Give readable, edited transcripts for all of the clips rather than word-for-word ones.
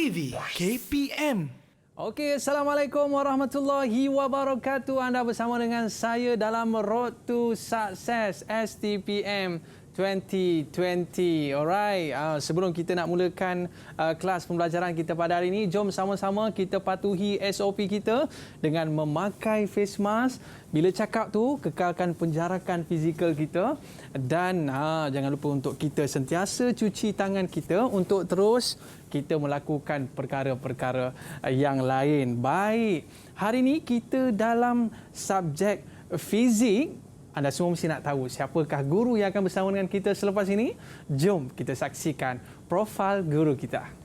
DidikTV KPM. Okey, Assalamualaikum warahmatullahi wabarakatuh. Anda bersama dengan saya dalam Road to Success STPM 2020. Alright, sebelum kita nak mulakan kelas pembelajaran kita pada hari ini, jom sama-sama kita patuhi SOP kita dengan memakai face mask. Bila cakap tu, kekalkan penjarakan fizikal kita dan jangan lupa untuk kita sentiasa cuci tangan kita untuk terus kita melakukan perkara-perkara yang lain. Baik, hari ini kita dalam subjek fizik. Anda semua mesti nak tahu siapakah guru yang akan bersama dengan kita selepas ini. Jom kita saksikan profil guru kita.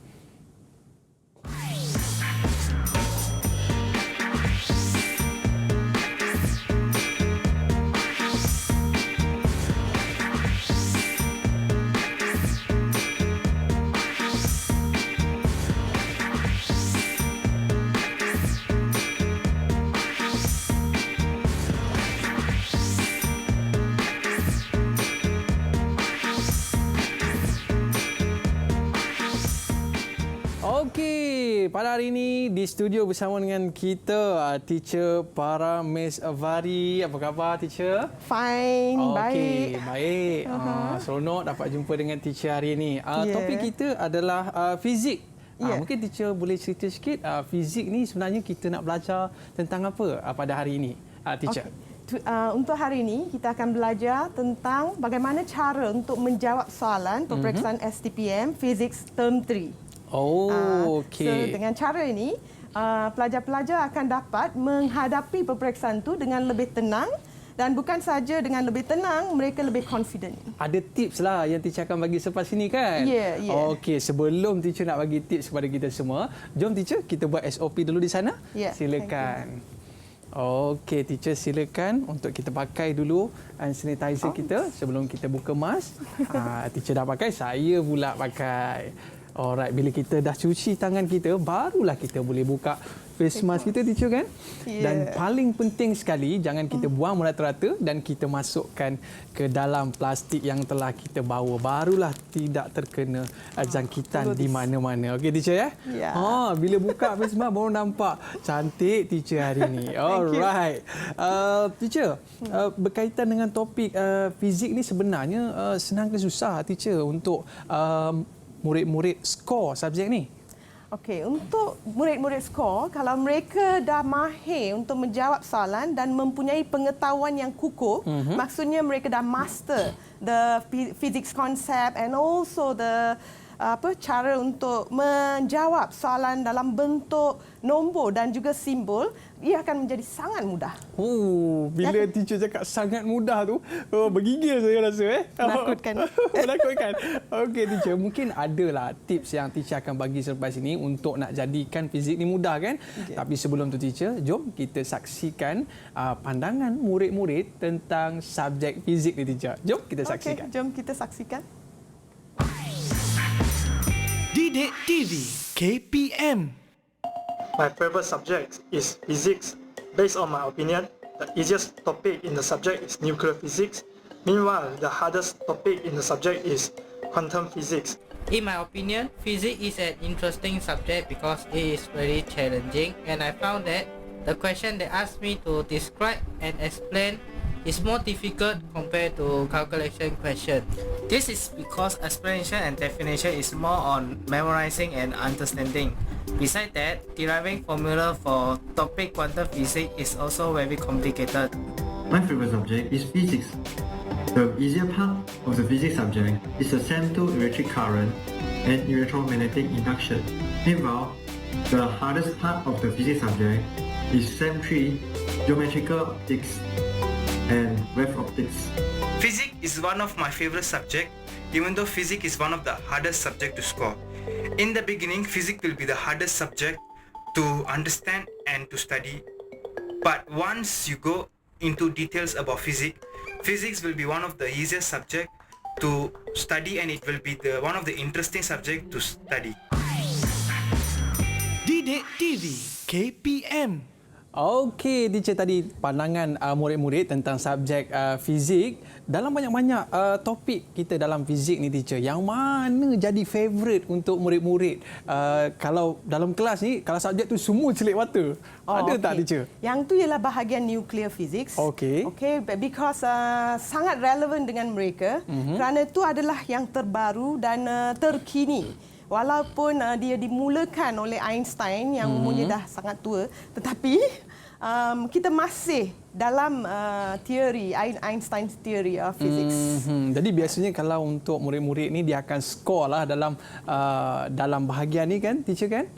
Okey, pada hari ini di studio bersama dengan kita teacher Paramesvary. Apa khabar teacher? Fine, baik. Okey, baik. Seronok dapat jumpa dengan teacher hari ini. Topik kita adalah fizik. Mungkin teacher boleh cerita sikit fizik ni sebenarnya kita nak belajar tentang apa pada hari ini, teacher? Untuk hari ini kita akan belajar tentang bagaimana cara untuk menjawab soalan peperiksaan STPM Physics Term 3. Okey. So dengan cara ini, pelajar-pelajar akan dapat menghadapi peperiksaan itu dengan lebih tenang dan bukan saja dengan lebih tenang, mereka lebih confident. Ada tips lah yang teacher akan bagi selepas ini kan? Ya. Okey, sebelum teacher nak bagi tips kepada kita semua, jom teacher kita buat SOP dulu di sana. Ya, silakan. Okey, teacher silakan untuk kita pakai dulu hand sanitizer kita sebelum kita buka mask. Teacher dah pakai, saya pula pakai. Alright, bila kita dah cuci tangan kita, barulah kita boleh buka face mask kita, teacher kan? Dan paling penting sekali, jangan kita buang merata-rata dan kita masukkan ke dalam plastik yang telah kita bawa. Barulah tidak terkena jangkitan di mana-mana. Okey, teacher ya? Bila buka face mask baru nampak cantik teacher hari ini. Alright. Teacher, berkaitan dengan topik fizik ni sebenarnya senang ke susah, teacher, untuk murid-murid skor subjek ni? Okey, untuk murid-murid skor, kalau mereka dah mahir untuk menjawab soalan dan mempunyai pengetahuan yang kukuh, maksudnya mereka dah master the physics concept and also the cara untuk menjawab soalan dalam bentuk nombor dan juga simbol, ia akan menjadi sangat mudah. Bila teacher cakap sangat mudah tu, bergigil saya rasa. Menakutkan. Menakutkan. Okey teacher, mungkin adalah tips yang teacher akan bagi selepas ini untuk nak jadikan fizik ni mudah kan? Tapi sebelum tu teacher, jom kita saksikan pandangan murid-murid tentang subjek fizik ni teacher. Jom kita saksikan. Jom kita saksikan. DidikTV KPM. My favorite subject is physics. Based on my opinion, the easiest topic in the subject is nuclear physics. Meanwhile, the hardest topic in the subject is quantum physics. In my opinion, physics is an interesting subject because it is very challenging, and I found that the question they asked me to describe and explain is more difficult compared to calculation question. This is because explanation and definition is more on memorizing and understanding. Besides that, deriving formula for topic quantum physics is also very complicated. My favorite subject is physics. The easier part of the physics subject is the SEM2 electric current and electromagnetic induction. Meanwhile, the hardest part of the physics subject is SEM3 geometrical optics and wave optics. Physics is one of my favorite subjects, even though physics is one of the hardest subject to score. In the beginning, physics will be the hardest subject to understand and to study. But once you go into details about physics, physics will be one of the easiest subject to study, and it will be one of the interesting subject to study. DidikTV KPM. Okey, teacher, tadi pandangan murid-murid tentang subjek fizik. Dalam banyak-banyak topik kita dalam fizik ni, teacher, yang mana jadi favourite untuk murid-murid? Kalau dalam kelas ni, kalau subjek tu semua celik mata. Ada tak, teacher? Yang tu ialah bahagian nuclear physics. Okey. Okay, because sangat relevan dengan mereka kerana itu adalah yang terbaru dan terkini. Walaupun dia dimulakan oleh Einstein yang umurnya dah sangat tua, tetapi kita masih dalam teori Einstein's theory of physics. Jadi biasanya kalau untuk murid-murid ni dia akan skor lah dalam bahagian ni kan, teacher kan?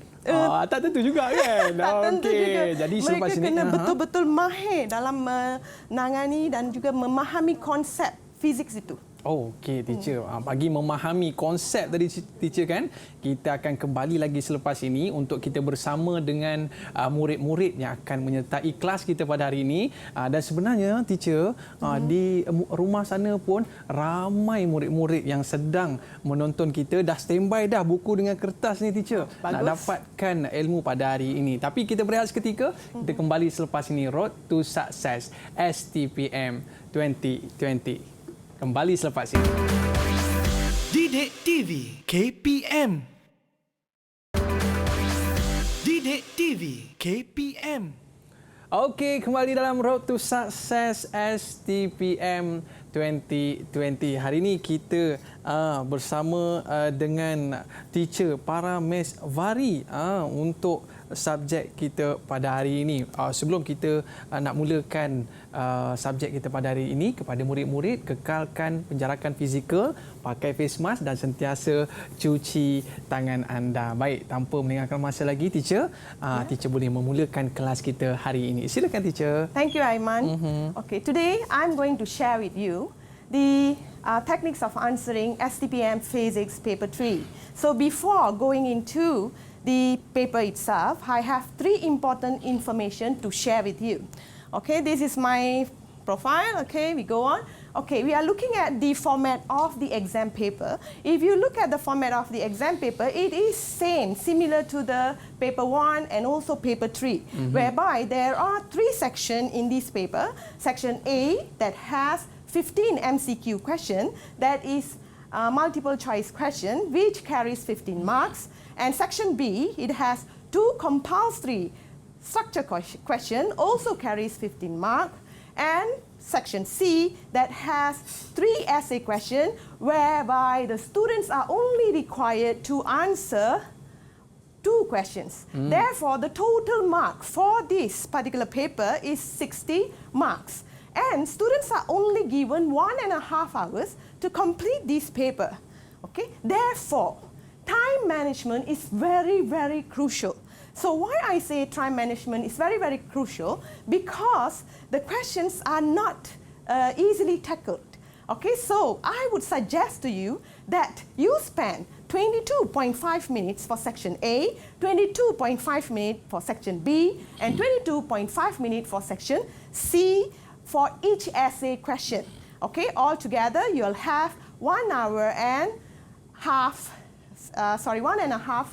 Tak tentu juga kan? Tak tentu juga. Jadi mereka sini kena betul-betul mahir dalam menangani dan juga memahami konsep fizik itu. Okey, teacher. Bagi memahami konsep tadi, teacher kan, kita akan kembali lagi selepas ini untuk kita bersama dengan murid-murid yang akan menyertai kelas kita pada hari ini. Dan sebenarnya, teacher, di rumah sana pun ramai murid-murid yang sedang menonton kita. Dah standby dah buku dengan kertas ni, teacher. Bagus. Nak dapatkan ilmu pada hari ini. Tapi kita berehat seketika. Kita kembali selepas ini. Road to Success STPM 2020. Kembali selepas ini. DidikTV KPM. DidikTV KPM. Okey, kembali dalam Road to Success STPM 2020. Hari ini kita bersama dengan teacher Paramesvary untuk subjek kita pada hari ini. Sebelum kita nak mulakan subjek kita pada hari ini, kepada murid-murid, kekalkan penjarakan fizikal, pakai face mask dan sentiasa cuci tangan anda. Baik, tanpa melengahkan masa lagi, teacher, teacher boleh memulakan kelas kita hari ini. Silakan, teacher. Thank you, Aiman. Okay, today I'm going to share with you the techniques of answering STPM Physics Paper 3. So before going into the paper itself, I have 3 important information to share with you. Okay, this is my profile. Okay, we go on. Okay, we are looking at the format of the exam paper. If you look at the format of the exam paper, it is similar to the paper 1 and also paper 3, whereby there are 3 sections in this paper. Section A that has 15 MCQ question, that is multiple choice question, which carries 15 marks. And section B, it has 2 compulsory structure question, also carries 15 marks. And section C, that has 3 essay question, whereby the students are only required to answer 2 questions. Therefore, the total mark for this particular paper is 60 marks. And students are only given 1.5 hours to complete this paper. Okay? Therefore, time management is very, very crucial. So why I say time management is very, very crucial? Because the questions are not easily tackled. Okay, so I would suggest to you that you spend 22.5 minutes for section A, 22.5 minutes for section B, and 22.5 minutes for section C for each essay question. Okay, altogether you'll have 1 hour and 1.5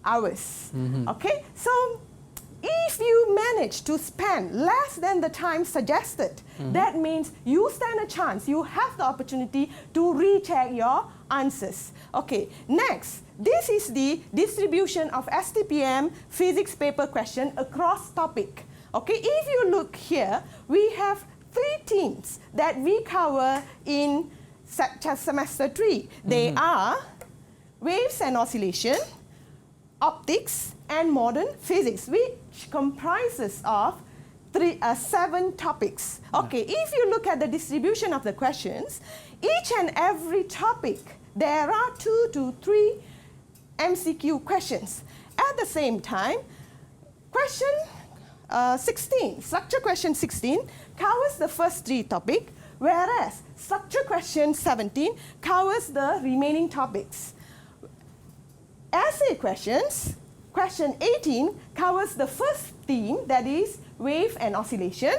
hours. Okay, so if you manage to spend less than the time suggested, that means you stand a chance, you have the opportunity to recheck your answers. Okay, next, this is the distribution of STPM physics paper question across topic. Okay, if you look here, we have 3 themes that we cover in semester 3. They are waves and oscillation, optics, and modern physics, which comprises of 7 topics. Okay, if you look at the distribution of the questions, each and every topic, there are 2 to 3 MCQ questions. At the same time, question 16, structure question 16, covers the first 3 topics, whereas structure question 17 covers the remaining topics. Essay questions, question 18 covers the first theme, that is wave and oscillation.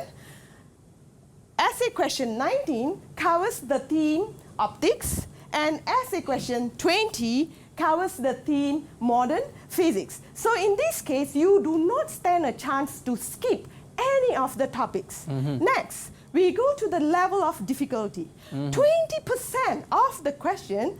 Essay question 19 covers the theme optics, and essay question 20 covers the theme modern physics. So in this case, you do not stand a chance to skip any of the topics. Next, we go to the level of difficulty. 20% of the question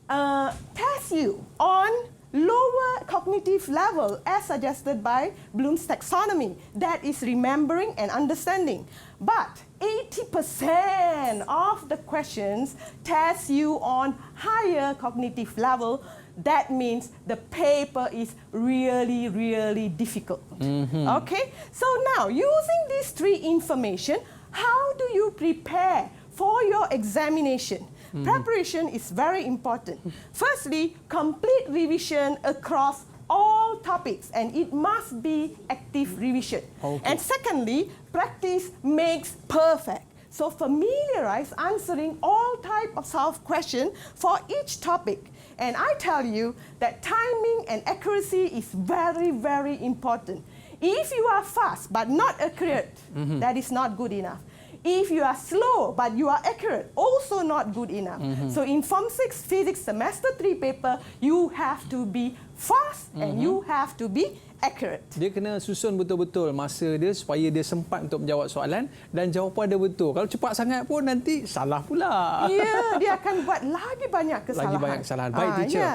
test you on lower cognitive level as suggested by Bloom's taxonomy, that is remembering and understanding. But 80% of the questions test you on higher cognitive level. That means the paper is really, really difficult. Okay, so now using these three information, how do you prepare for your examination? Preparation is very important. Firstly, complete revision across all topics, and it must be active revision. And secondly, practice makes perfect. So familiarize answering all type of self-question for each topic. And I tell you that timing and accuracy is very, very important. If you are fast but not accurate, that is not good enough. If you are slow but you are accurate, also not good enough. So in Form 6 Physics Semester 3 paper, you have to be fast and you have to be accurate. Dia kena susun betul-betul masa dia supaya dia sempat untuk menjawab soalan dan jawapan dia betul. Kalau cepat sangat pun nanti salah pula. Ya, dia akan buat lagi banyak kesalahan. Lagi banyak kesalahan. Baik, teacher.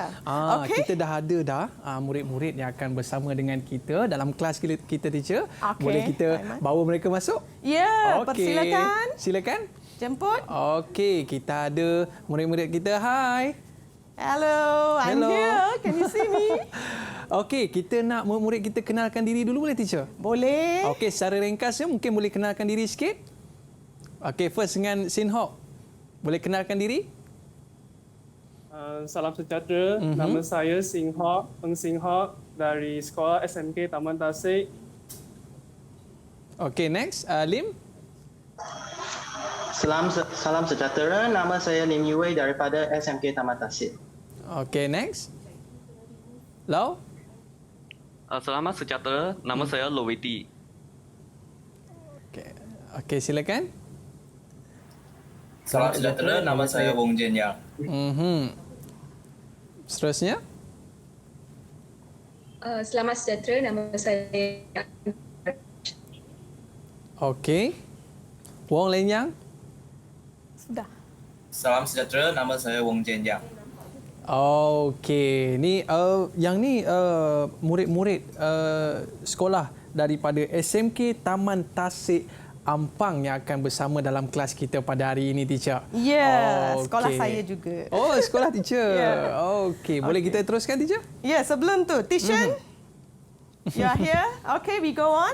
Okay. Kita dah ada murid-murid yang akan bersama dengan kita dalam kelas kita, teacher. Boleh kita bawa mereka masuk? Ya, persilakan. Silakan. Jemput. Okey, kita ada murid-murid kita. Hai. Hello, I'm here. Can you see me? Okey, kita nak murid kita kenalkan diri dulu, boleh, teacher? Boleh. Okey, secara ringkasnya mungkin boleh kenalkan diri sikit. Okey, first dengan Sin Hock. Boleh kenalkan diri? Salam sejahtera. Nama saya Sin Hock, Peng Sin Hock dari Sekolah SMK Taman Tasik. Okey, next. Lim? Salam sejahtera. Nama saya Lim Yuwei daripada SMK Taman Tasik. Okey, next. Lau? Selamat sejahtera. Nama saya Lowiti. Okey, silakan. Salam sejahtera. Nama saya Wong Jian Yang. Seterusnya? Selamat sejahtera. Nama saya. Okey. Wong Len Yang? Sudah. Salam sejahtera. Nama saya Wong Jian Yang. Okey, ni yang ni murid-murid sekolah daripada SMK Taman Tasik Ampang yang akan bersama dalam kelas kita pada hari ini, teacher. Ya, sekolah saya juga. Oh, sekolah teacher. Okey, boleh kita teruskan, teacher? Ya, sebelum tu, Tishan, you are here. Okay, we go on.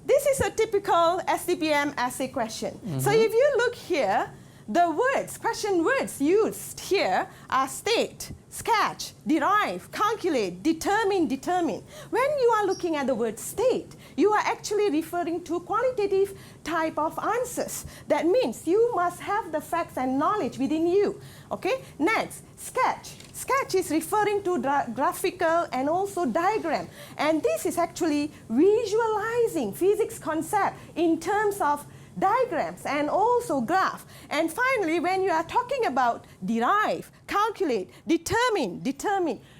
This is a typical STPM essay question. So if you look here, the words, question words used here are state, sketch, derive, calculate, determine, determine. When you are looking at the word state, you are actually referring to qualitative type of answers. That means you must have the facts and knowledge within you. Okay? Next, sketch. Sketch is referring to graphical and also diagram. And this is actually visualizing physics concept in terms of diagrams and also graph. And finally, when you are talking about derive, calculate, determine,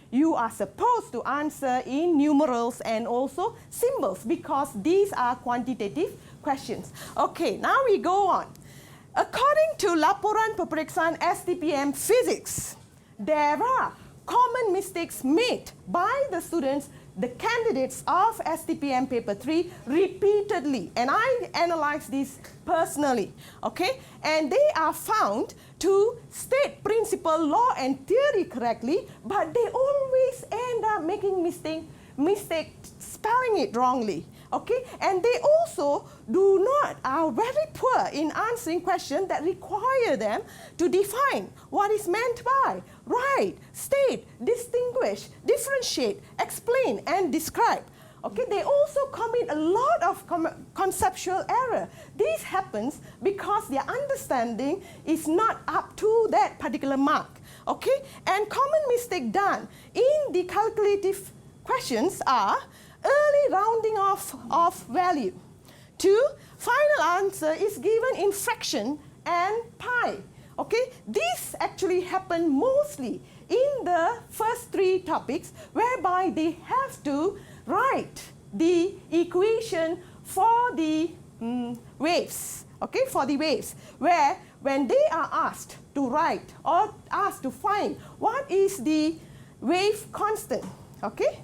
you are supposed to answer in numerals and also symbols because these are quantitative questions. Okay, now we go on. According to Laporan Peperiksaan STPM Physics, there are common mistakes made by the students, the candidates of STPM Paper 3 repeatedly. And I analyzed this personally, okay? And they are found to state principle, law and theory correctly, but they always end up making mistake spelling it wrongly. Okay, and they also are very poor in answering questions that require them to define what is meant by, write, state, distinguish, differentiate, explain, and describe. Okay, they also commit a lot of conceptual error. This happens because their understanding is not up to that particular mark. Okay, and common mistake done in the calculative questions are early rounding off of value. 2, final answer is given in fraction and pi. Okay, this actually happen mostly in the first 3 topics whereby they have to write the equation for the waves, okay, for the waves, where when they are asked to write or asked to find what is the wave constant, okay,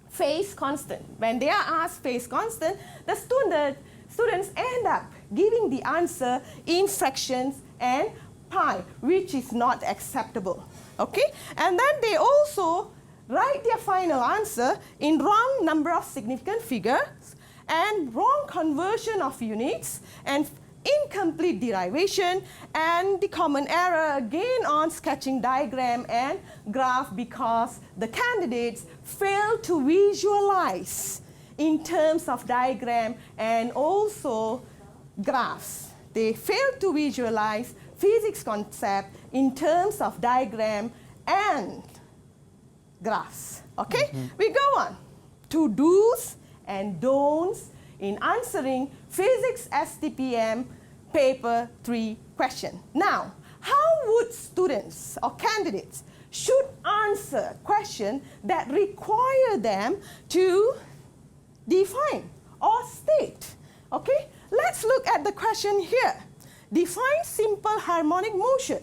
phase constant. When they are asked phase constant, the students end up giving the answer in fractions and pi, which is not acceptable, okay. And then they also write their final answer in wrong number of significant figures and wrong conversion of units and incomplete derivation, and the common error again on sketching diagram and graph, because the candidates fail to visualize in terms of diagram and also graphs. They fail to visualize physics concept in terms of diagram and graphs. Okay, we go on to do's and don'ts in answering physics STPM paper 3 question. Now, how would students or candidates should answer question that require them to define or state? Okay, let's look at the question here. Define simple harmonic motion.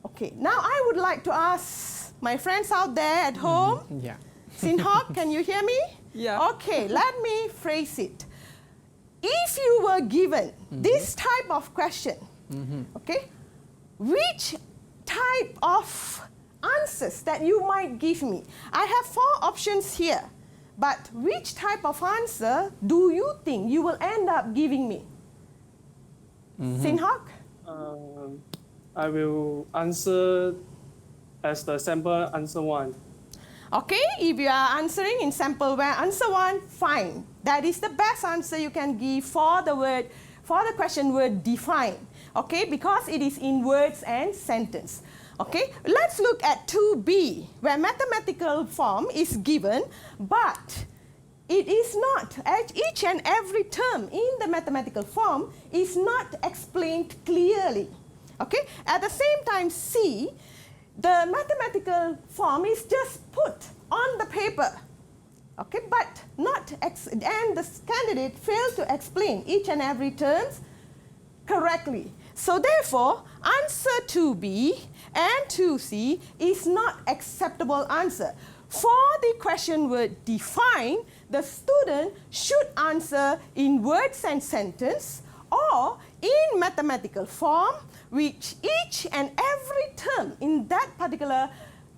Okay, now I would like to ask my friends out there at home. Yeah. Sinhok, can you hear me? Yeah. Okay, let me phrase it. If you were given this type of question, okay, which type of answers that you might give me? I have 4 options here, but which type of answer do you think you will end up giving me? Sinhok? I will answer as the sample answer 1. Okay, if you are answering in sample where answer 1, fine. That is the best answer you can give for the question word define. Okay, because it is in words and sentence. Okay, let's look at 2b, where mathematical form is given, but it is not, each and every term in the mathematical form is not explained clearly. Okay, at the same time, C, the mathematical form is just put on the paper, okay, but not, and the candidate failed to explain each and every terms correctly. So therefore, answer 2B and 2C is not acceptable answer. For the question word define, the student should answer in words and sentence or in mathematical form, which each and every term in that particular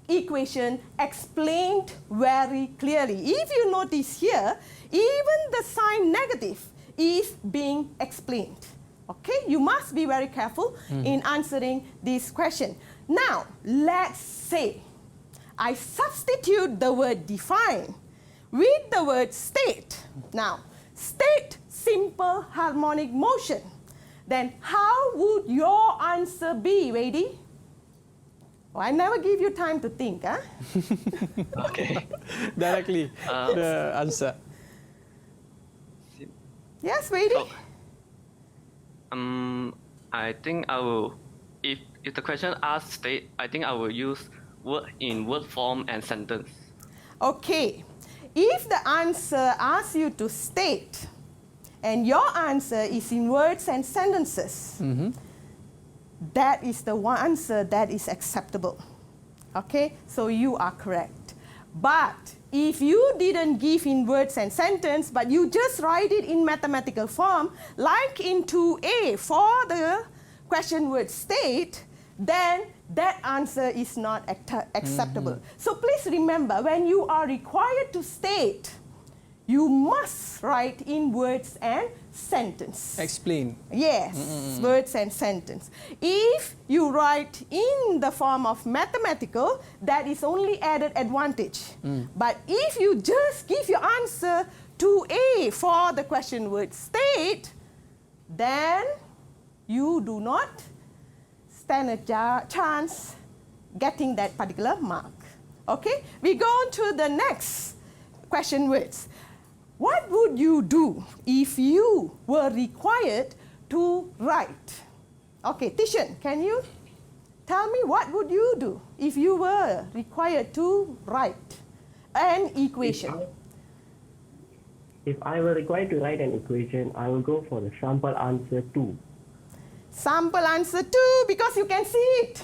equation explained very clearly. If you notice here, even the sign negative is being explained. Okay, you must be very careful in answering this question. Now, let's say I substitute the word define with the word state. Now, state simple harmonic motion. Then how would your answer be, Wady? Oh, I never give you time to think, huh? Okay. Directly, the answer. Yes, Wady? So, I think I will, if the question asks state, I think I will use word in word form and sentence. Okay. If the answer asks you to state, and your answer is in words and sentences, that is the one answer that is acceptable. Okay, so you are correct. But if you didn't give in words and sentence, but you just write it in mathematical form, like in 2A for the question word state, then that answer is not acceptable. So please remember, when you are required to state, you must write in words and sentence. Explain. Yes, words and sentence. If you write in the form of mathematical, that is only added advantage. But if you just give your answer to A for the question word state, then you do not stand a chance getting that particular mark. Okay, we go on to the next question words. What would you do if you were required to write? Okay, Tishan, can you tell me what would you do if you were required to write an equation? if I were required to write an equation, I will go for the sample answer 2. Sample answer 2 because you can see it.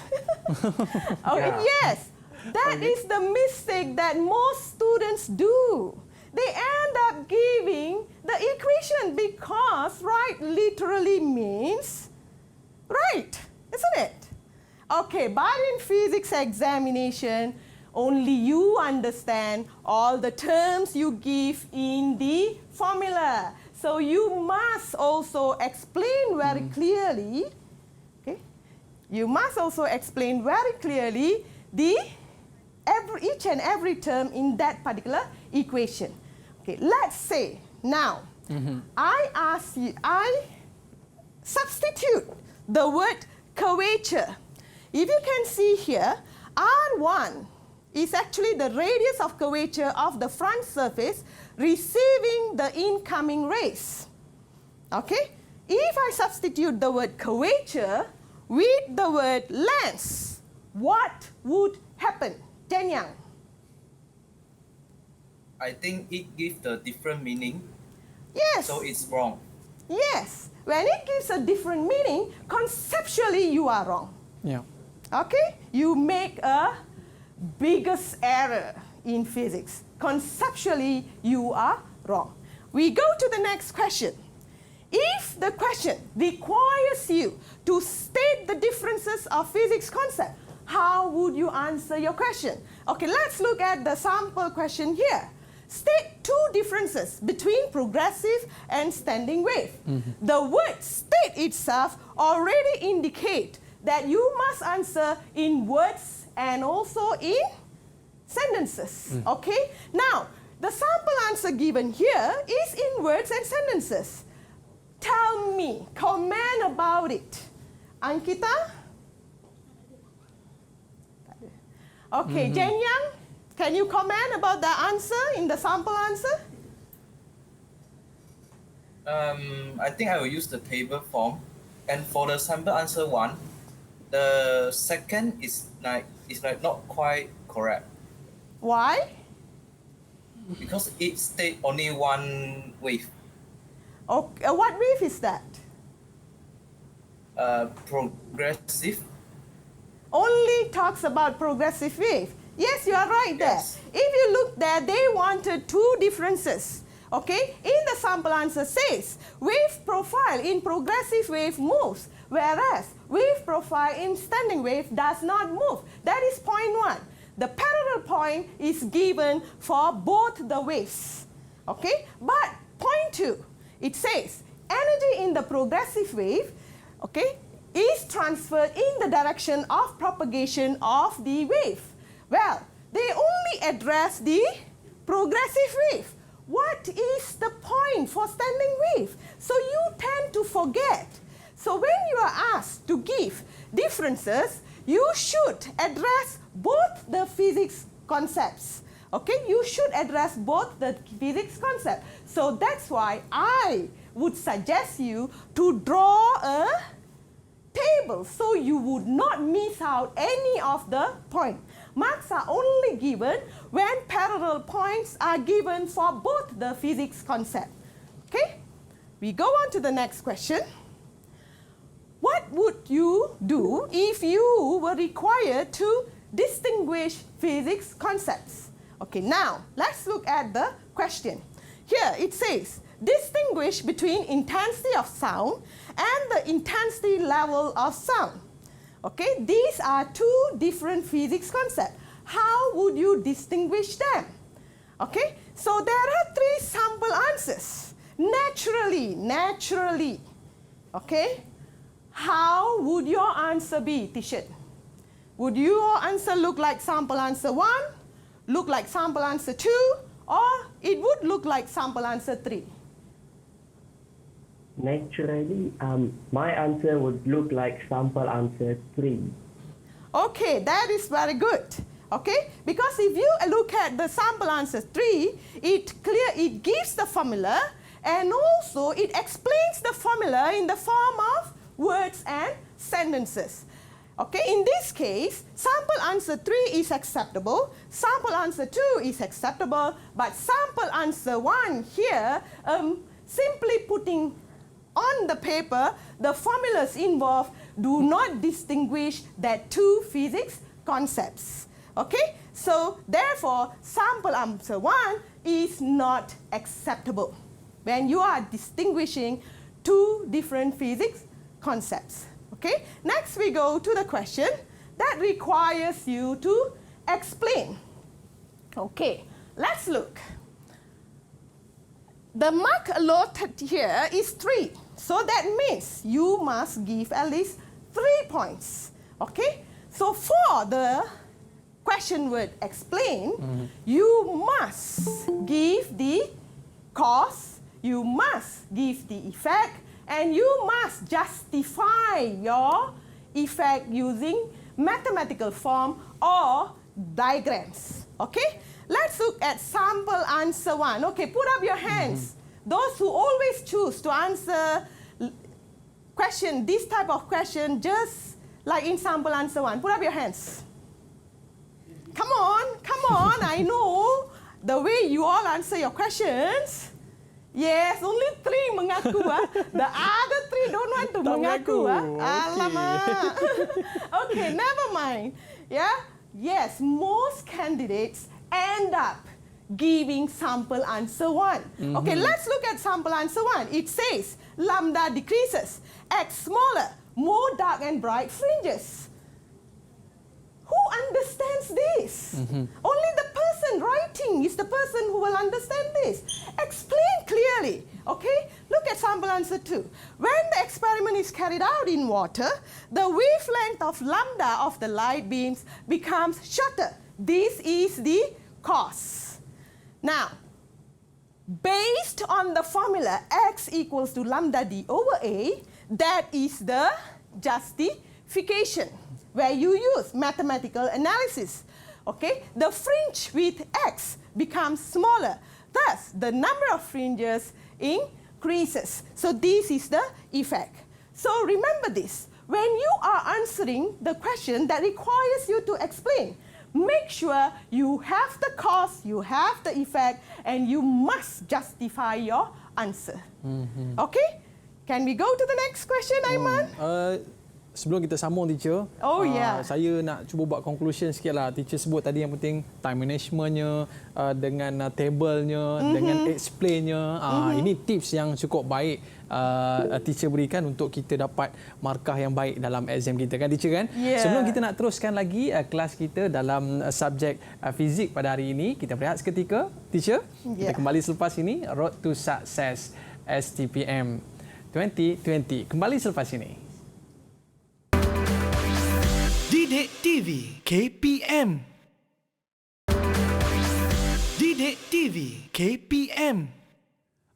Okay, Yeah. yes. That is the mistake that most students do. They end up giving the equation because right literally means right, isn't it? Okay, but in physics examination, only you understand all the terms you give in the formula. So you must also explain very clearly, okay? You must also explain very clearly each and every term in that particular equation. Okay, let's say now I substitute the word curvature. If you can see here, R1 is actually the radius of curvature of the front surface receiving the incoming rays. Okay? If I substitute the word curvature with the word length, what would happen? Janyang. I think it gives the different meaning. Yes. So it's wrong. Yes. When it gives a different meaning, conceptually you are wrong. Yeah. Okay? You make a biggest error in physics. Conceptually, you are wrong. We go to the next question. If the question requires you to state the differences of physics concept, how would you answer your question? Okay, let's look at the sample question here. State two differences between progressive and standing wave. The word state itself already indicate that you must answer in words and also in sentences. Okay? Now, the sample answer given here is in words and sentences. Tell me, comment about it. Ankita? Okay, Janyang, can you comment about the answer in the sample answer? I think I will use the table form. And for the sample answer 1, the second is like not quite correct. Why? Because it state only one wave. Okay, what wave is that? Progressive. Only talks about progressive wave. Yes, you are right there. If you look there, they wanted two differences. Okay, in the sample answer says, wave profile in progressive wave moves, whereas wave profile in standing wave does not move. That is point 1. The parallel point is given for both the waves. Okay, but point 2, it says, energy in the progressive wave, okay, is transferred in the direction of propagation of the wave. Well, they only address the progressive wave. What is the point for standing wave? So you tend to forget. So when you are asked to give differences, you should address both the physics concepts. Okay, you should address both the physics concept. So that's why I would suggest you to draw a table so you would not miss out any of the point. Marks are only given when parallel points are given for both the physics concept. Okay? We go on to the next question. What would you do if you were required to distinguish physics concepts? Okay, now let's look at the question. Here it says, distinguish between intensity of sound and the intensity level of sound. Okay, these are two different physics concepts. How would you distinguish them? Okay, so there are 3 sample answers. Naturally. Okay, how would your answer be, Tishan? Would your answer look like sample answer 1, look like sample answer 2, or it would look like sample answer 3? Naturally, my answer would look like sample answer 3. Okay, that is very good. Okay, because if you look at the sample answer 3, it gives the formula and also it explains the formula in the form of words and sentences. Okay, in this case, sample answer 3 is acceptable, sample answer 2 is acceptable, but sample answer 1 here, simply putting on the paper, the formulas involved do not distinguish that two physics concepts. Okay, so therefore, sample answer 1 is not acceptable when you are distinguishing two different physics concepts. Okay, next we go to the question that requires you to explain. Okay, let's look. The mark allotted here is 3. So that means you must give at least 3 points. Okay, so for the question word explain, you must give the cause, you must give the effect, and you must justify your effect using mathematical form or diagrams. Okay? Let's look at sample answer 1. Okay, put up your hands. Those who always choose to answer question, this type of question, just like in sample answer 1. Put up your hands. Come on, I know the way you all answer your questions. Yes, only 3 mengaku. The other 3 don't want to mengaku. Alamak. Okay, never mind. Yeah? Yes, most candidates end up giving sample answer 1. Okay, let's look at sample answer 1. It says, lambda decreases, x smaller, more dark and bright fringes. Who understands this? Only the person writing is the person who will understand this. Explain clearly. Okay? Look at sample answer 2. When the experiment is carried out in water, the wavelength of lambda of the light beams becomes shorter. This is the cause. Now, based on the formula x equals to lambda d over a, that is the justification, where you use mathematical analysis. Okay, the fringe with x becomes smaller. Thus, the number of fringes increases. So this is the effect. So remember this. When you are answering the question that requires you to explain, make sure you have the cause, you have the effect, and you must justify your answer. Okay? Can we go to the next question, Aiman? Sebelum kita sambung, teacher, saya nak cuba buat conclusion sikit lah. Teacher sebut tadi yang penting time managementnya, dengan tablenya, dengan explainnya. Ini tips yang cukup baik teacher berikan untuk kita dapat markah yang baik dalam exam kita, kan teacher, kan? Sebelum kita nak teruskan lagi kelas kita dalam subjek fizik pada hari ini, kita berehat seketika, teacher. Kita kembali selepas ini, Road to Success STPM 2020. Kembali selepas ini. DidikTV KPM. DidikTV KPM.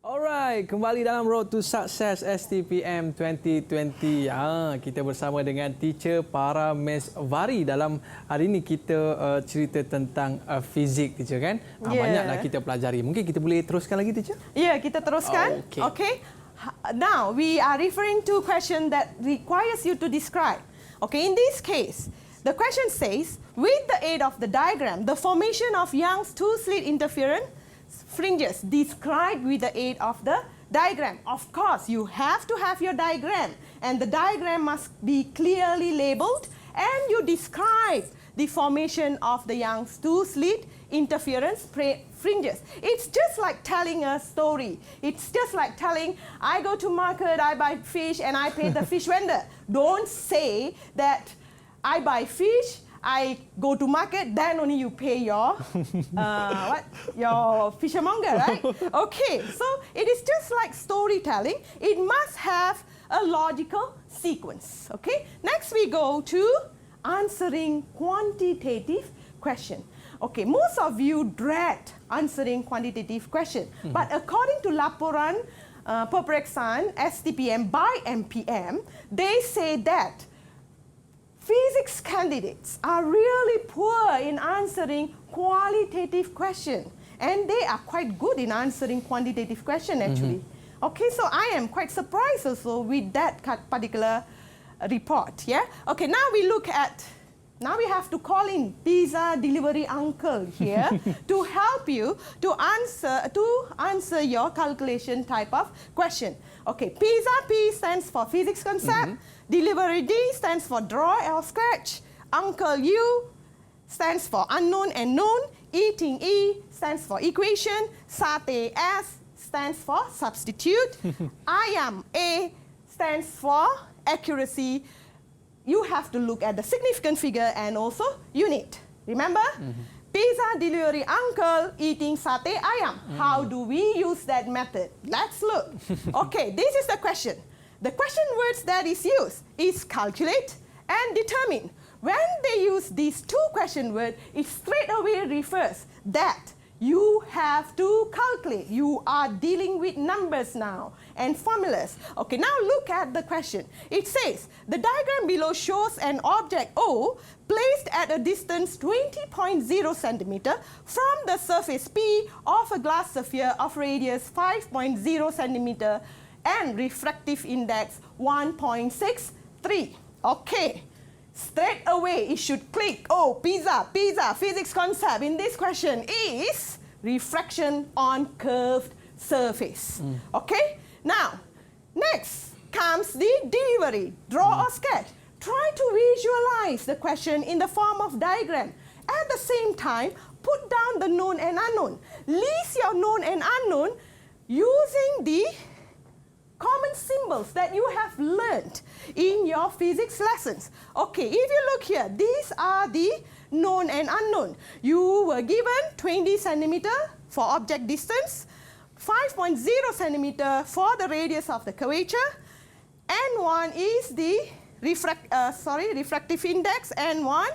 Alright, kembali dalam Road to Success STPM 2020. Kita bersama dengan teacher Paramesvary. Dalam hari ini kita cerita tentang fizik, teacher, kan? Banyaklah kita pelajari. Mungkin kita boleh teruskan lagi, teacher? Ya, kita teruskan. Okay. Now, we are referring to a question that requires you to describe. Okay, in this case, the question says, with the aid of the diagram, the formation of Young's two-slit interference fringes described with the aid of the diagram. Of course, you have to have your diagram, and the diagram must be clearly labeled, and you describe the formation of the Young's two-slit interference fringes. It's just like telling a story. It's just like telling, I go to market, I buy fish, and I pay the fish vendor. Don't say that I buy fish, I go to market, then only you pay your your fishermonger, right? Okay, so it is just like storytelling. It must have a logical sequence. Okay, next we go to answering quantitative question. Okay, most of you dread answering quantitative question, but according to laporan peperiksaan STPM by MPM, they say that physics candidates are really poor in answering qualitative question, and they are quite good in answering quantitative question actually. Okay, so I am quite surprised also with that particular report. Yeah. Okay. Now we look at. Now we have to call in pizza delivery uncle here to help you to answer your calculation type of question. Okay, pizza P stands for physics concept, delivery D stands for draw or sketch, uncle U stands for unknown and known, eating E stands for equation, satay S stands for substitute, ayam A stands for accuracy. You have to look at the significant figure and also unit. Remember? Pizza delivery uncle eating satay ayam. How do we use that method? Let's look. Okay, this is the question. The question words that is used is calculate and determine. When they use these two question words, it straight away refers that you have to calculate. You are dealing with numbers now and formulas. Okay, now look at the question. It says, the diagram below shows an object O placed at a distance 20.0 centimeter from the surface P of a glass sphere of radius 5.0 centimeter and refractive index 1.63. Okay. Straight away, it should click. Oh, pizza, physics concept in this question is refraction on curved surface. Okay? Now, next comes the delivery, draw or sketch. Try to visualize the question in the form of diagram. At the same time, put down the known and unknown. List your known and unknown using the common symbols that you have learned in your physics lessons. Okay, if you look here, these are the known and unknown. You were given 20 centimeter for object distance, 5.0 centimeter for the radius of the curvature, N1 is the refractive index, N1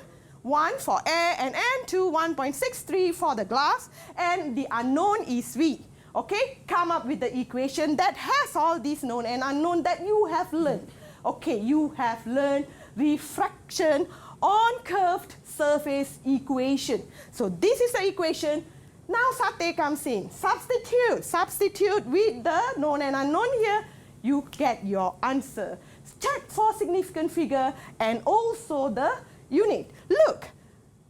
1 for air, and N2 1.63 for the glass, and the unknown is V. Okay, come up with the equation that has all these known and unknown that you have learned. Okay, you have learned refraction on curved surface equation. So this is the equation. Now satay comes in. Substitute with the known and unknown here. You get your answer. Check for significant figure and also the unit. Look,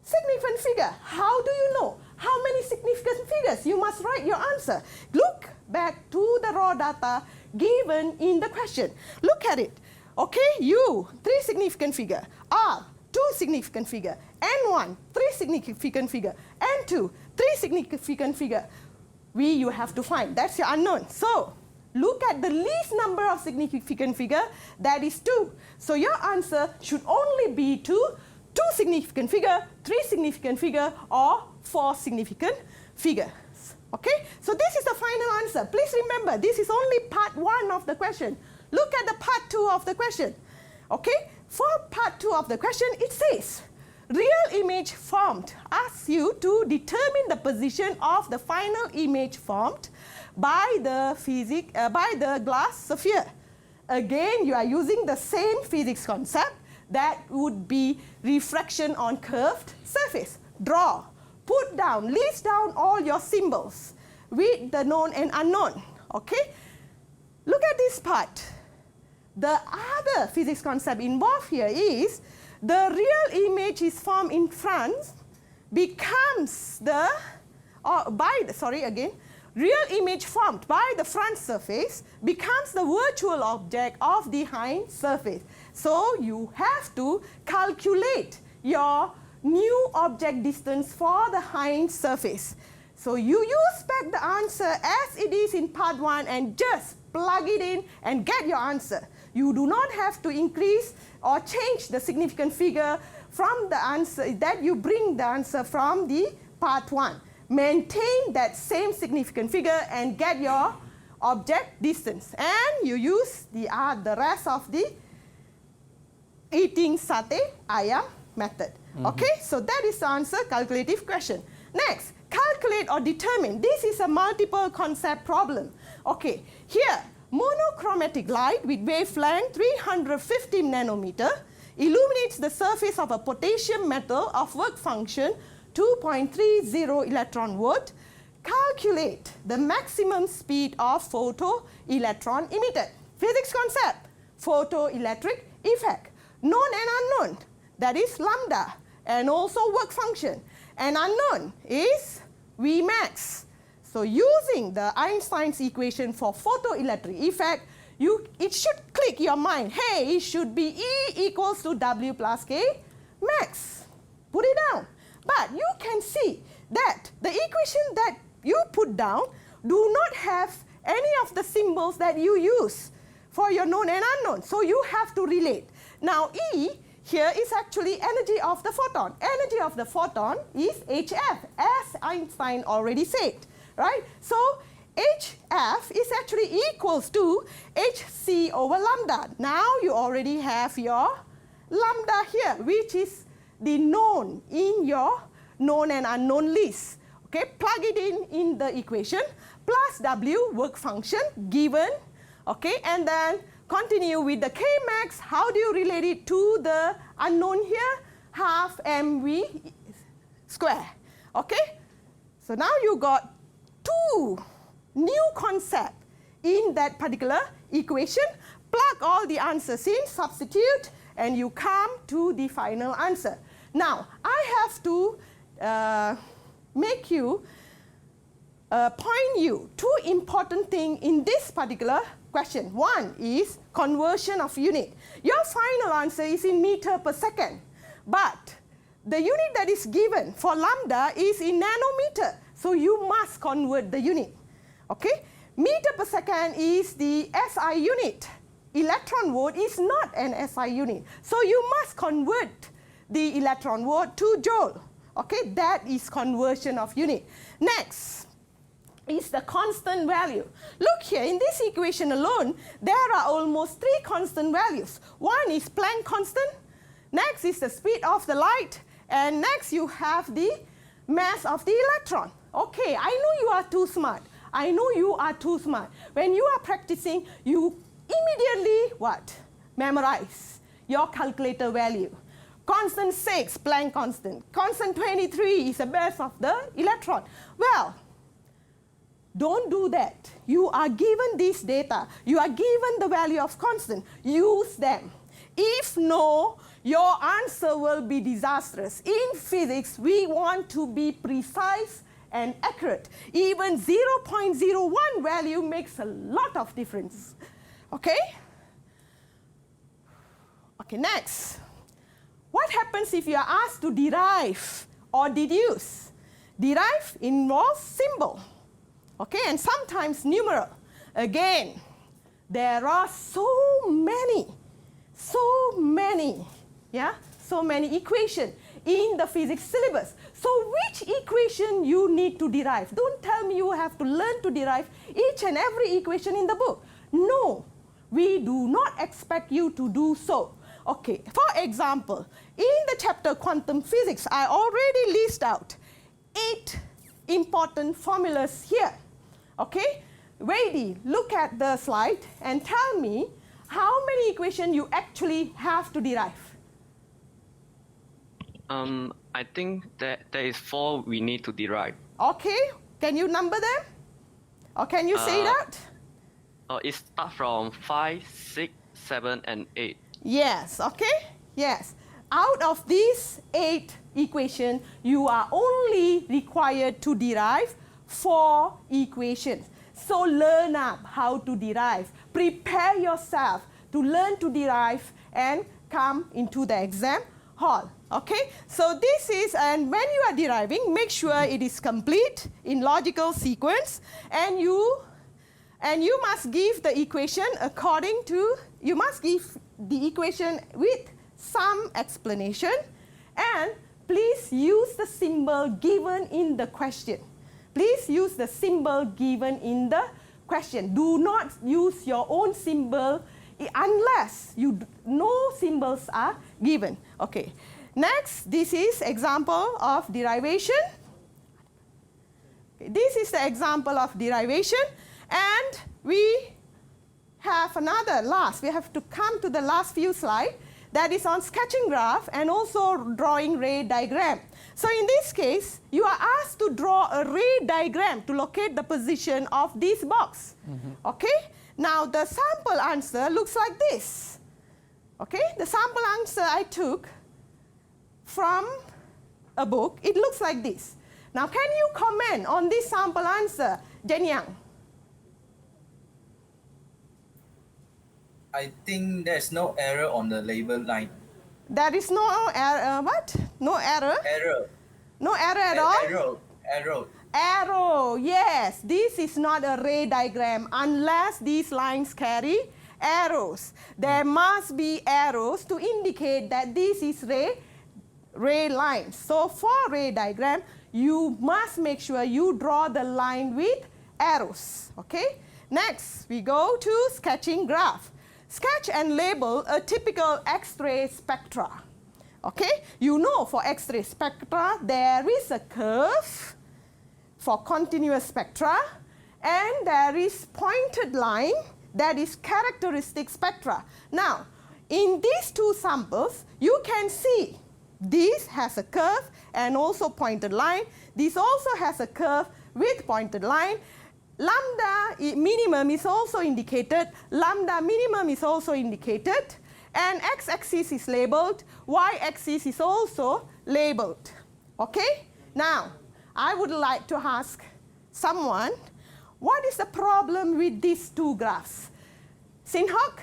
significant figure. How do you know? How many significant figures? You must write your answer. Look back to the raw data given in the question. Look at it. Okay, U, 3 significant figure. R, 2 significant figure. N1, 3 significant figure. N2, 3 significant figure. V, you have to find. That's your unknown. So, look at the least number of significant figure. That is 2. So, your answer should only be 2 significant figure, 3 significant figure, or 4 significant figures. Okay, so this is the final answer. Please remember, this is only part 1 of the question. Look at the part 2 of the question. Okay, for part 2 of the question, it says, real image formed asks you to determine the position of the final image formed by the glass sphere. Again, you are using the same physics concept. That would be refraction on curved surface. Draw, put down, list down all your symbols with the known and unknown. Okay? Look at this part. The other physics concept involved here is the real image is formed in front becomes real image formed by the front surface becomes the virtual object of the hind surface. So you have to calculate your new object distance for the hind surface. So you use back the answer as it is in part 1 and just plug it in and get your answer. You do not have to increase or change the significant figure from the answer that you bring the answer from the part 1. Maintain that same significant figure and get your object distance. And you use the rest of the eating satay ayam method. Okay, so that is the answer, calculative question. Next, calculate or determine. This is a multiple concept problem. Okay, here, monochromatic light with wavelength 350 nanometer illuminates the surface of a potassium metal of work function 2.30 electron volt. Calculate the maximum speed of photoelectron emitted. Physics concept, photoelectric effect. Known and unknown, that is lambda, and also work function. And unknown is Vmax. So using the Einstein's equation for photoelectric effect, it should click your mind. Hey, it should be E equals to W plus K max. Put it down. But you can see that the equation that you put down do not have any of the symbols that you use for your known and unknown. So you have to relate. Now E here is actually energy of the photon. Energy of the photon is HF, as Einstein already said, right? So HF is actually equals to HC over lambda. Now you already have your lambda here, which is the known in your known and unknown list. Okay, plug it in the equation, plus W work function given, okay, and then continue with the K max. How do you relate it to the unknown here? Half mv square, okay? So now you got two new concept in that particular equation. Plug all the answers in, substitute, and you come to the final answer. Now, I have to make you point you two important things in this particular question. One is conversion of unit. Your final answer is in meter per second, but the unit that is given for lambda is in nanometer. So you must convert the unit. Okay? Meter per second is the SI unit. Electron volt is not an SI unit. So you must convert the electron volt to joule. Okay? That is conversion of unit. Next is the constant value. Look here, in this equation alone, there are almost three constant values. One is Planck constant. Next is the speed of the light. And next you have the mass of the electron. Okay, I know you are too smart. I know you are too smart. When you are practicing, you immediately what? Memorize your calculator value. Constant 6, Planck constant. Constant 23 is the mass of the electron. Well, don't do that. You are given this data. You are given the value of constant. Use them. If no, your answer will be disastrous. In physics, we want to be precise and accurate. Even 0.01 value makes a lot of difference. Okay? Okay, next. What happens if you are asked to derive or deduce? Derive involves symbol. Okay, and sometimes numeral. Again, there are so many equations in the physics syllabus. So which equation you need to derive? Don't tell me you have to learn to derive each and every equation in the book. No, we do not expect you to do so. Okay, for example, in the chapter Quantum Physics, I already list out 8 important formulas here. Okay, Wady, look at the slide and tell me how many equations you actually have to derive. I think that there is 4 we need to derive. Okay, can you number them? Or can you say it out? It starts from 5, 6, 7, and 8. Yes, okay? Yes. Out of these 8 equations, you are only required to derive 4 equations. So learn up how to derive. Prepare yourself to learn to derive and come into the exam hall. Okay? So this is, and when you are deriving, make sure it is complete in logical sequence, and you must give the equation according to, you must give the equation with some explanation, and please use the symbol given in the question. Please use the symbol given in the question. Do not use your own symbol unless no symbols are given. Okay. Next, this is example of derivation. This is the example of derivation, and we have another last. We have to come to the last few slides. That is on sketching graph and also drawing ray diagram. So in this case, you are asked to draw a ray diagram to locate the position of this box. Okay? Now the sample answer looks like this. Okay, the sample answer I took from a book, it looks like this. Now, can you comment on this sample answer, Jenny Yang? I think there's no error on the label line. There is no error, what? No error? Error. No error at all? Arrow. Arrow, yes. This is not a ray diagram unless these lines carry arrows. There must be arrows to indicate that this is ray lines. So for ray diagram, you must make sure you draw the line with arrows. Okay? Next, we go to sketching graph. Sketch and label a typical X-ray spectra. Okay? You know for X-ray spectra, there is a curve for continuous spectra, and there is pointed line that is characteristic spectra. Now, in these two samples, you can see this has a curve and also pointed line. This also has a curve with pointed line. Lambda minimum is also indicated. Lambda minimum is also indicated. And x-axis is labeled. Y-axis is also labeled. Okay? Now, I would like to ask someone, what is the problem with these two graphs? Sinhok?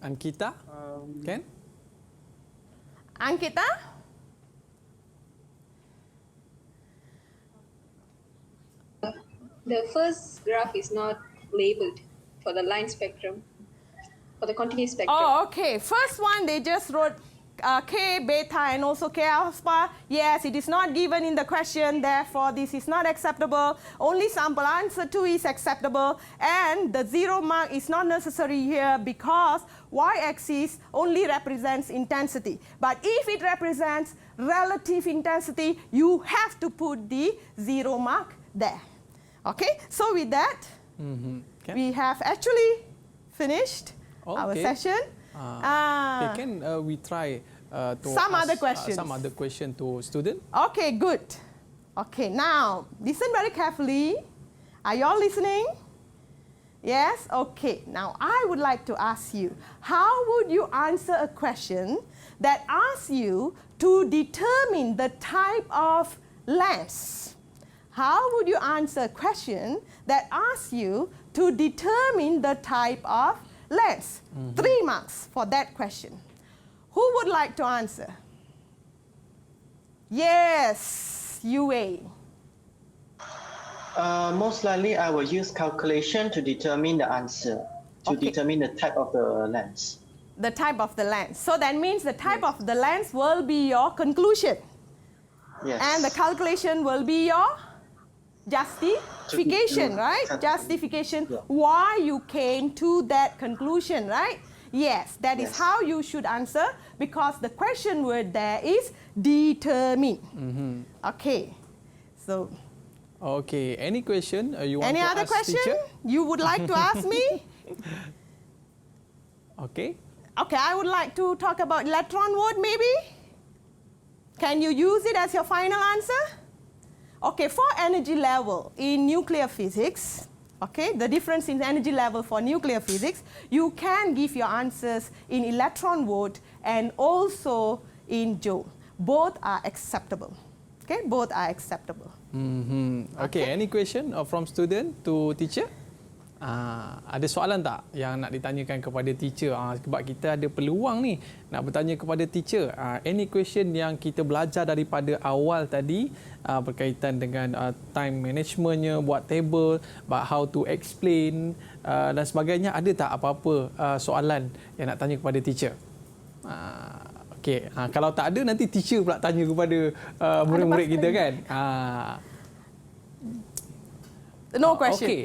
Ankita? Ken? Ankita? The first graph is not labeled for the line spectrum, for the continuous spectrum. Oh, okay. First one, they just wrote K, beta, and also K alpha. Yes, it is not given in the question, therefore this is not acceptable. Only sample answer 2 is acceptable, and the 0 mark is not necessary here because y-axis only represents intensity. But if it represents relative intensity, you have to put the 0 mark there. Okay, so with that, we have actually finished our session. Can we try to some ask, other questions? Some other question to student. Okay, good. Okay, now listen very carefully. Are you all listening? Yes? Okay. Now I would like to ask you, how would you answer a question that asks you to determine the type of lens? How would you answer a question that asks you to determine the type of lens? 3 marks for that question. Who would like to answer? Yes, UA. Most likely, I will use calculation to determine the answer, to determine the type of the lens. The type of the lens. So that means the type of the lens will be your conclusion. Yes. And the calculation will be your justification, right? Justification why you came to that conclusion, right? Yes, that is how you should answer because the question word there is determine. Okay, so. Okay, any question you want any to other ask question teacher? you would like to ask me? Okay. Okay, I would like to talk about electron volt maybe. Can you use it as your final answer? Okay, for energy level in nuclear physics, okay, the difference in energy level for nuclear physics, you can give your answers in electron volt and also in joule. Both are acceptable. Okay, both are acceptable. Okay, any question from student to teacher? Ada soalan tak yang nak ditanyakan kepada teacher? Sebab kita ada peluang ni nak bertanya kepada teacher. Any question yang kita belajar daripada awal tadi berkaitan dengan time managementnya, buat table, how to explain dan sebagainya. Ada tak apa-apa soalan yang nak tanya kepada teacher? Okay, kalau tak ada nanti teacher pula tanya kepada murid-murid kita kan. No question. Okay.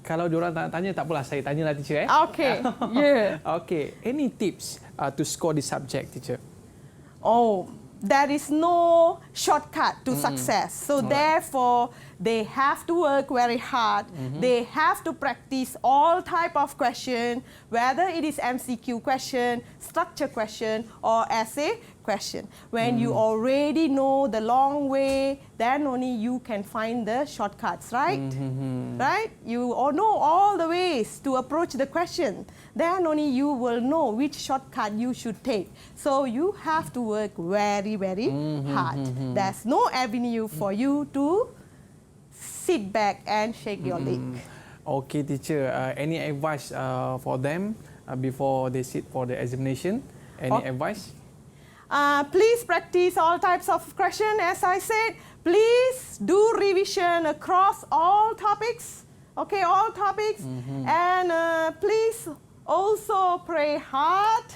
Kalau diorang tak tanya, tak apalah, saya tanyalah teacher. Okay, yeah. Okay, any tips to score the subject, teacher? Oh, there is no shortcut to success. So therefore, they have to work very hard. They have to practice all type of question, whether it is MCQ question, structure question, or essay question. When you already know the long way, then only you can find the shortcuts, right? Right? You all know all the ways to approach the question. Then only you will know which shortcut you should take. So you have to work very, very hard. There's no avenue for you to sit back and shake your leg. Okay, teacher. Any advice for them before they sit for the examination? Any advice? Please practice all types of questions. As I said, please do revision across all topics. Okay, all topics. And please also pray hard.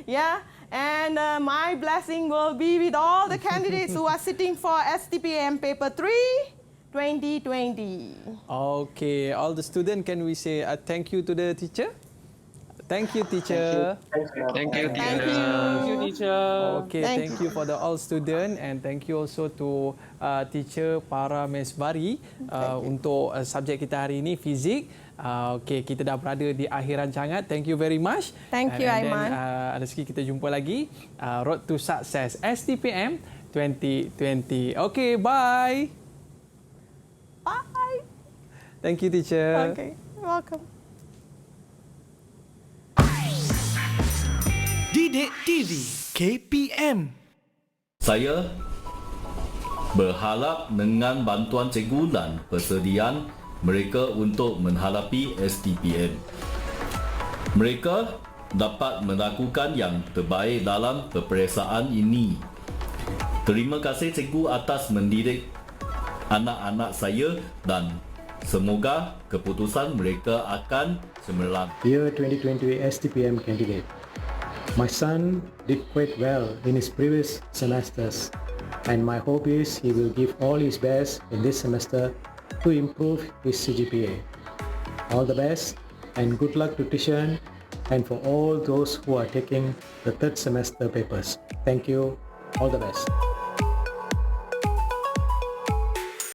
Yeah. And my blessing will be with all the candidates who are sitting for STPM Paper 3 2020. Okay, all the students, can we say thank you to the teacher? Thank you, teacher. Thank you, teacher. Thank you, teacher. Okay, thank you for the all student and thank you also to teacher Paramesvary untuk subjek kita hari ini, fizik. Okay, kita dah berada di akhir rancangan. Thank you very much. Thank you, Aiman. Rezeki kita jumpa lagi. Road to Success STPM 2020. Okay, bye. Bye. Thank you, teacher. Okay, welcome. DidikTV KPM. Saya berharap dengan bantuan cikgu dan persediaan mereka untuk menghadapi STPM. Mereka dapat melakukan yang terbaik dalam peperiksaan ini. Terima kasih cikgu atas mendidik anak-anak saya dan semoga keputusan mereka akan cemerlang. Dear 2020 STPM candidate, my son did quite well in his previous semesters and my hope is he will give all his best in this semester to improve his CGPA. All the best and good luck to Tishan and for all those who are taking the third semester papers. Thank you. All the best.